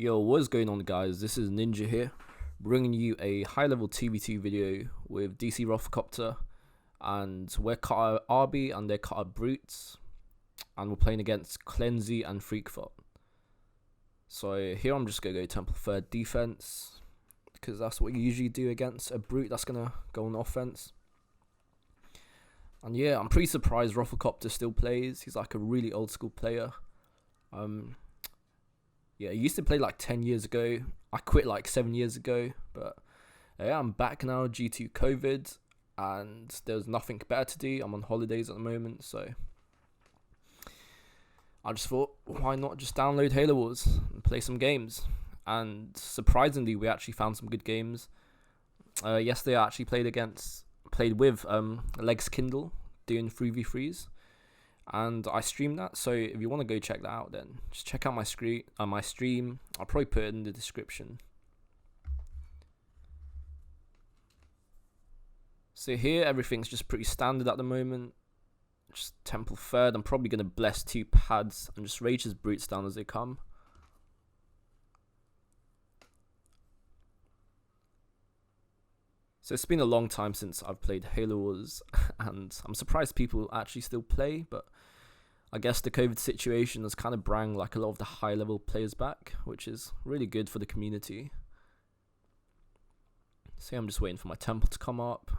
Yo, what is going on, guys? This is Ninja here, bringing you a high-level TVT video with DC Roflcoptor, and we're cut out RB and they're cut out Brutes, and we're playing against Cleansey and Freakfoot. So here I'm just gonna go Temple Third defense, because that's what you usually do against a Brute that's gonna go on offense. And yeah, I'm pretty surprised Roflcoptor still plays. He's like a really old school player. Yeah, I used to play like 10 years ago. I quit like 7 years ago, but yeah, I'm back now due to COVID, and there's nothing better to do. I'm on holidays at the moment, so I just thought, why not just download Halo Wars and play some games? And surprisingly, we actually found some good games. Yesterday, I actually played with Legs Kindle doing 3v3s. And I streamed that, so if you want to go check that out, then just check out my stream. I'll probably put it in the description. So here, everything's just pretty standard at the moment. Just Temple Third. I'm probably gonna bless 2 pads and just rage his Brutes down as they come. So it's been a long time since I've played Halo Wars, and I'm surprised people actually still play, but I guess the COVID situation has kind of brought like a lot of the high level players back, which is really good for the community. So I'm just waiting for my temple to come up.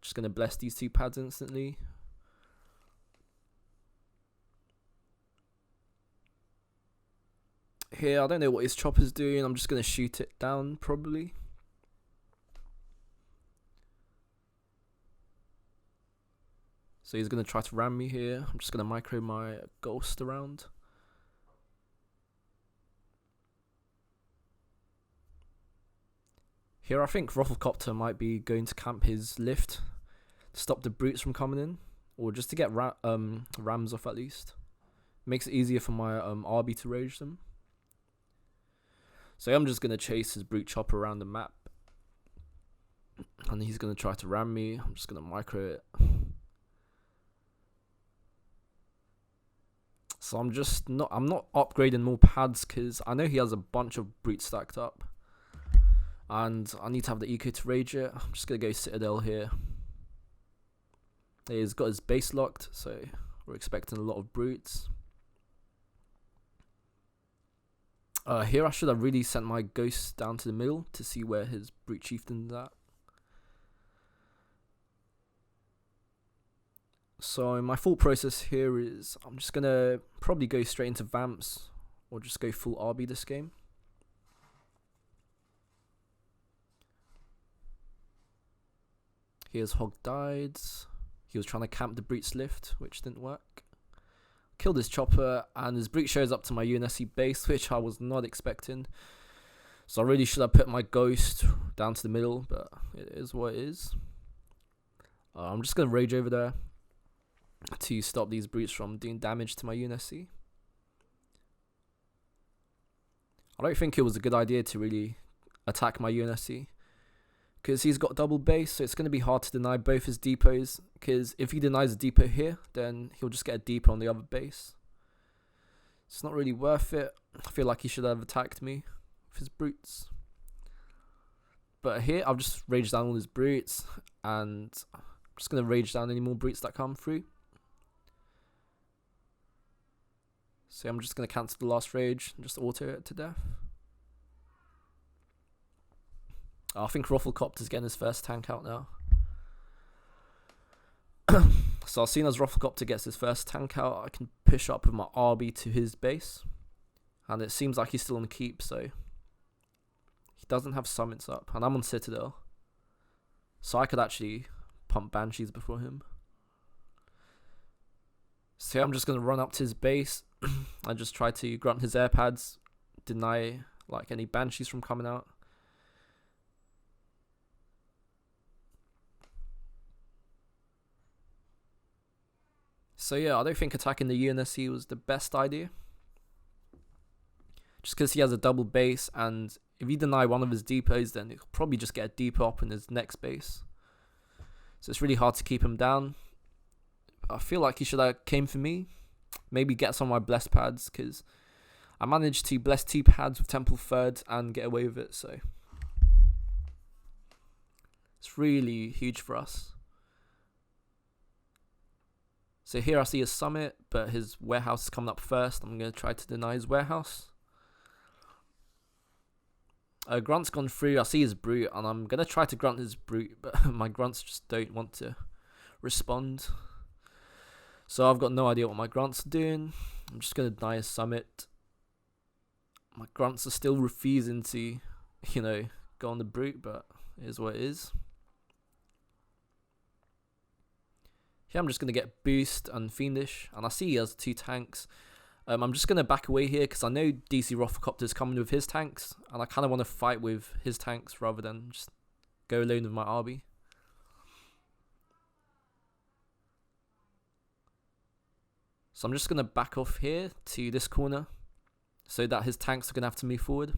Just going to bless these 2 pads instantly. Here, I don't know what his chopper's doing. I'm just going to shoot it down probably. So he's going to try to ram me here. I'm just going to micro my ghost around. Here I think Roflcoptor might be going to camp his lift to stop the Brutes from coming in. Or just to get rams off at least. Makes it easier for my RB to rage them. So I'm just going to chase his Brute chopper around the map. And he's going to try to ram me. I'm just going to micro it. So I'm not upgrading more pads because I know he has a bunch of Brutes stacked up. And I need to have the eco to rage it. I'm just going to go Citadel here. He's got his base locked, so we're expecting a lot of Brutes. Here I should have really sent my ghost down to the middle to see where his Brute Chieftain's at. So my thought process here is I'm just going to probably go straight into Vamps or just go full RB this game. Here's Hog died. He was trying to camp the Brute's lift, which didn't work. Killed his chopper, and his Brute shows up to my UNSC base, which I was not expecting. So I really should have put my ghost down to the middle, but it is what it is. I'm just going to rage over there to stop these Brutes from doing damage to my UNSC. I don't think it was a good idea to really attack my UNSC, because he's got double base, so it's going to be hard to deny both his depots, because if he denies a depot here, then he'll just get a depot on the other base. It's not really worth it. I feel like he should have attacked me with his Brutes. But here, I've just raged down all his Brutes, and I'm just going to rage down any more Brutes that come through. So I'm just going to cancel the last rage and just auto it to death. I think Roflcoptor's getting his first tank out now. So as soon as Roflcoptor gets his first tank out, I can push up with my RB to his base. And it seems like he's still on the keep, so he doesn't have summits up. And I'm on Citadel, so I could actually pump Banshees before him. So I'm just going to run up to his base and just try to grunt his air pads, deny like any Banshees from coming out. So yeah, I don't think attacking the UNSC was the best idea. Just because he has a double base, and if you deny one of his depots, then he'll probably just get a depot up in his next base. So it's really hard to keep him down. I feel like he should have came for me. Maybe get some of my blessed pads, because I managed to bless 2 pads with Temple Third and get away with it, so it's really huge for us. So here I see a summit, but his warehouse is coming up first. I'm going to try to deny his warehouse. Grunt's gone through. I see his brute, and I'm going to try to grunt his brute, but my grunts just don't want to respond. So I've got no idea what my grunts are doing. I'm just going to deny his summit. My grunts are still refusing to, go on the brute, but it is what it is. Here I'm just going to get Boost and Fiendish, and I see he has 2 tanks. I'm just going to back away here because I know DC Roflcoptor is coming with his tanks, and I kind of want to fight with his tanks rather than just go alone with my RB. So I'm just going to back off here to this corner so that his tanks are going to have to move forward.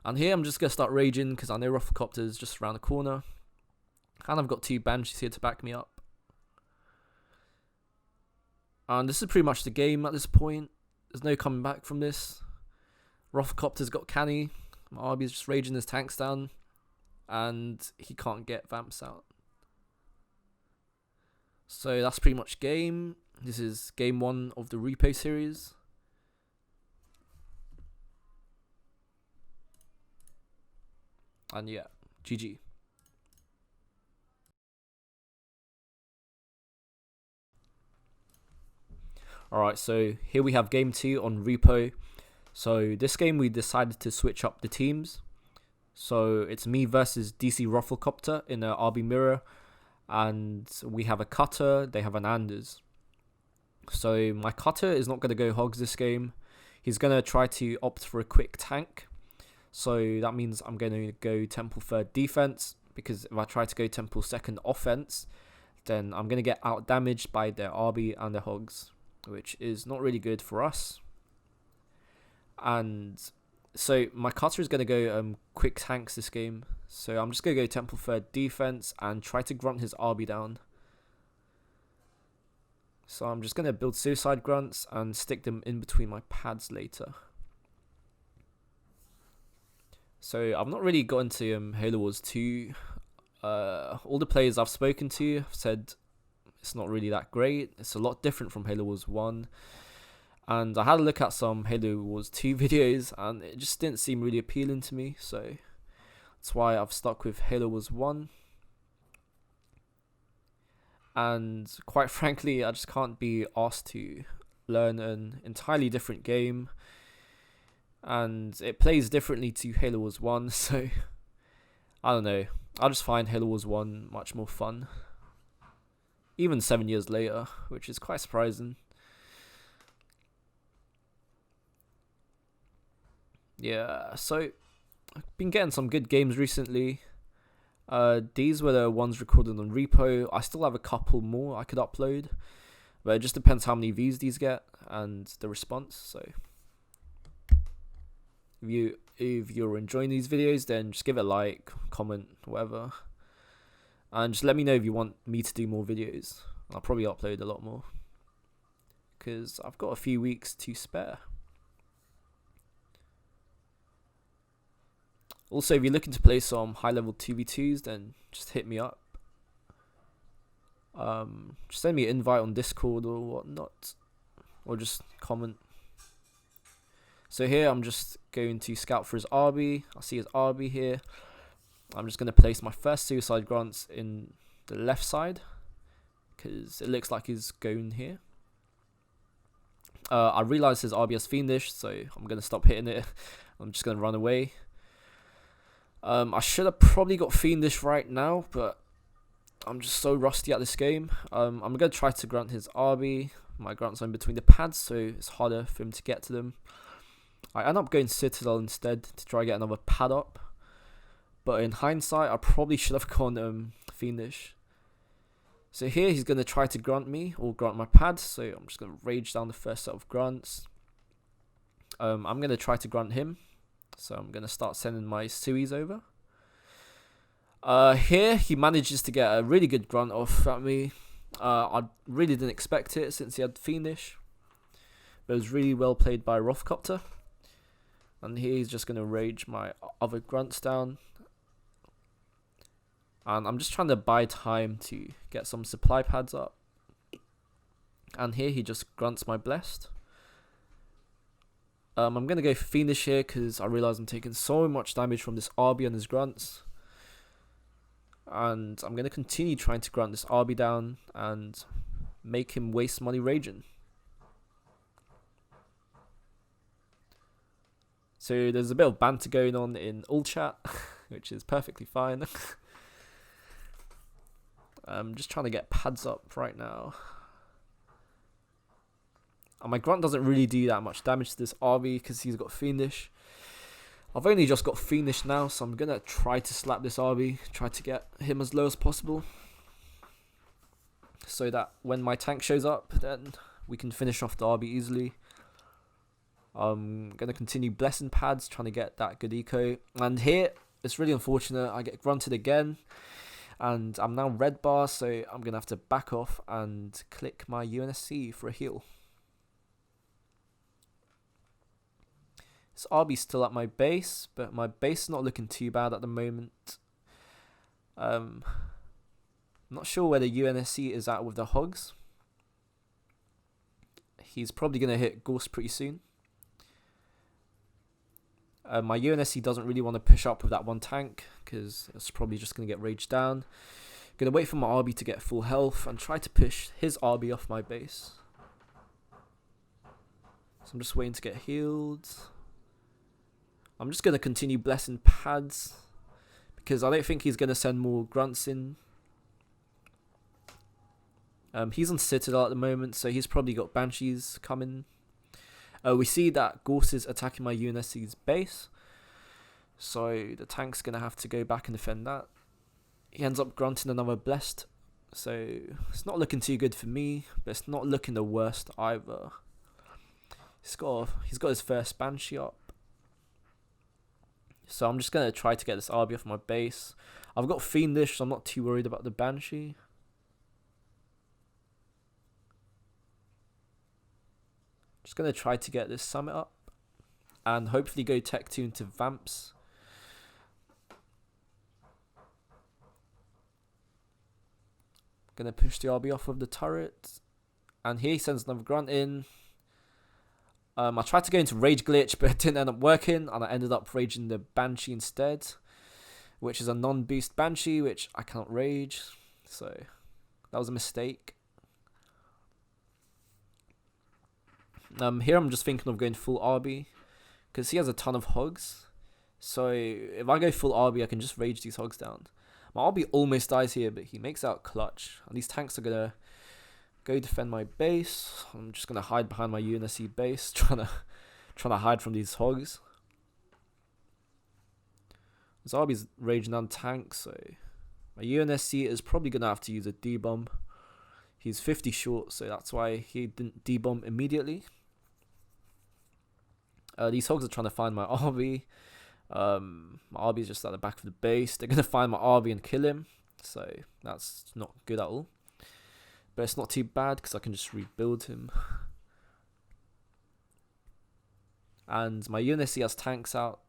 And here I'm just going to start raging because I know Roflcoptor is just around the corner. And I've got 2 Banshees here to back me up. And this is pretty much the game at this point. There's no coming back from this. Roflcoptor's got Canny. My RB is just raging his tanks down. And he can't get Vamps out. So that's pretty much game. This is game 1 of the repo series. And yeah, GG. Alright, so here we have game 2 on repo. So this game we decided to switch up the teams. So it's me versus DC Roflcoptor in a RB mirror. And we have a cutter, they have an Anders. So my cutter is not going to go hogs this game. He's going to try to opt for a quick tank. So that means I'm going to go Temple Third defense. Because if I try to go Temple Second offense, then I'm going to get out damaged by their RB and their hogs, which is not really good for us. And so my cutter is going to go quick tanks this game. So I'm just going to go Temple Third defense and try to grunt his RB down. So I'm just going to build suicide grunts and stick them in between my pads later. So I've not really got into Halo Wars 2. All the players I've spoken to have said it's not really that great. It's a lot different from Halo Wars 1. And I had a look at some Halo Wars 2 videos and it just didn't seem really appealing to me. So that's why I've stuck with Halo Wars 1. And quite frankly, I just can't be asked to learn an entirely different game. And it plays differently to Halo Wars 1, so I don't know. I just find Halo Wars 1 much more fun. Even 7 years later, which is quite surprising. Yeah, so I've been getting some good games recently. These were the ones recorded on repo. I still have a couple more I could upload, but it just depends how many views these get and the response. So if you're enjoying these videos, then just give it a like, comment, whatever, and just let me know if you want me to do more videos. I'll probably upload a lot more because I've got a few weeks to spare. Also, if you're looking to play some high-level 2v2s, then just hit me up. Just send me an invite on Discord or whatnot, or just comment. So here, I'm just going to scout for his RB. I see his RB here. I'm just going to place my first suicide grunts in the left side, because it looks like he's going here. I realize his RB has Fiendish, so I'm going to stop hitting it. I'm just going to run away. I should have probably got Fiendish right now, but I'm just so rusty at this game. I'm going to try to grunt his RB. My grunts are in between the pads, so it's harder for him to get to them. I end up going Citadel instead to try to get another pad up. But in hindsight, I probably should have gone Fiendish. So here he's going to try to grunt me, or grunt my pads, so I'm just going to rage down the first set of grunts. I'm going to try to grunt him. So I'm going to start sending my Suis over. Here, he manages to get a really good grunt off at me. I really didn't expect it since he had Fiendish. But it was really well played by Roflcoptor. And here he's just going to rage my other grunts down. And I'm just trying to buy time to get some supply pads up. And here he just grunts my blessed. I'm going to go fiendish here because I realise I'm taking so much damage from this RB and his grunts. And I'm going to continue trying to grunt this RB down and make him waste money raging. So there's a bit of banter going on in all chat, which is perfectly fine. I'm just trying to get pads up right now. And my grunt doesn't really do that much damage to this RB because he's got fiendish. I've only just got fiendish now, so I'm going to try to slap this RB, try to get him as low as possible. So that when my tank shows up, then we can finish off the RB easily. I'm going to continue blessing pads, trying to get that good eco. And here, it's really unfortunate, I get grunted again. And I'm now red bar, so I'm going to have to back off and click my UNSC for a heal. This RB's still at my base, but my base is not looking too bad at the moment. I'm not sure where the UNSC is at with the hogs. He's probably going to hit Gorse pretty soon. My UNSC doesn't really want to push up with that one tank because it's probably just going to get raged down. Going to wait for my RB to get full health and try to push his RB off my base. So I'm just waiting to get healed. I'm just going to continue blessing pads because I don't think he's going to send more grunts in. He's on Citadel at the moment, so he's probably got Banshees coming. We see that Gorse is attacking my UNSC's base, so the tank's going to have to go back and defend that. He ends up grunting another blessed, so it's not looking too good for me, but it's not looking the worst either. He's got his first Banshee up. So I'm just going to try to get this RB off my base. I've got Fiendish, so I'm not too worried about the Banshee. Just going to try to get this summit up. And hopefully go Tech 2 into Vamps. Going to push the RB off of the turret. And here he sends another grunt in. I tried to go into Rage Glitch, but it didn't end up working, and I ended up raging the Banshee instead, which is a non-boost Banshee, which I cannot rage, so that was a mistake. Here I'm just thinking of going full RB, because he has a ton of hogs, so if I go full RB, I can just rage these hogs down. My RB almost dies here, but he makes out clutch, and these tanks are going to go defend my base. I'm just gonna hide behind my UNSC base, trying to hide from these hogs. This RB's raging down tanks, so my UNSC is probably gonna have to use a D-bomb. He's 50 short, so that's why he didn't D-bomb immediately. These hogs are trying to find my RB. My RB is just at the back of the base. They're gonna find my RB and kill him, so that's not good at all. But it's not too bad because I can just rebuild him. And my UNSC has tanks out.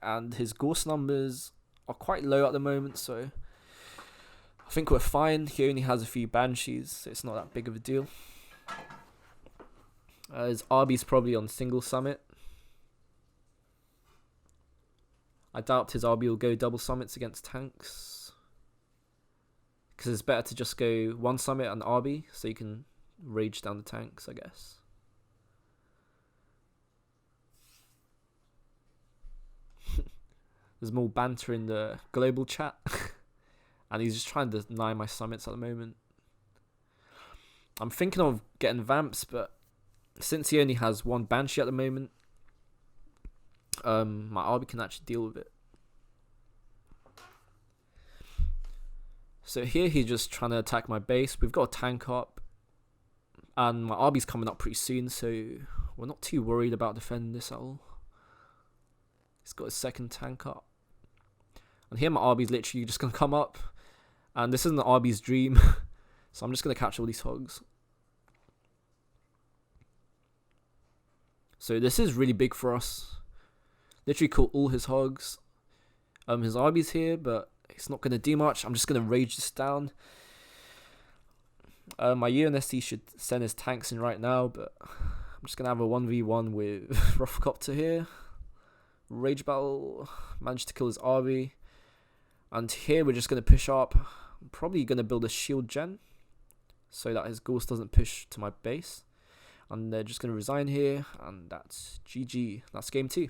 And his Gorse numbers are quite low at the moment. So I think we're fine. He only has a few Banshees. So it's not that big of a deal. His RB's probably on single summit. I doubt his RB will go double summits against tanks. Because it's better to just go one summit and RB, so you can rage down the tanks, I guess. There's more banter in the global chat. And he's just trying to deny my summits at the moment. I'm thinking of getting Vamps, but since he only has one Banshee at the moment, my RB can actually deal with it. So here he's just trying to attack my base. We've got a tank up. And my RB's coming up pretty soon, so we're not too worried about defending this at all. He's got his second tank up. And here my RB's literally just going to come up. And this isn't the RB's dream. So I'm just going to catch all these hogs. So this is really big for us. Literally caught all his hogs. His army's here, but it's not going to do much. I'm just going to rage this down. My UNSC should send his tanks in right now, but I'm just going to have a 1v1 with Roflcoptor here. Rage battle. Managed to kill his army. And here we're just going to push up. I'm probably going to build a shield gen so that his Gauss doesn't push to my base. And they're just going to resign here. And that's GG. That's game 2.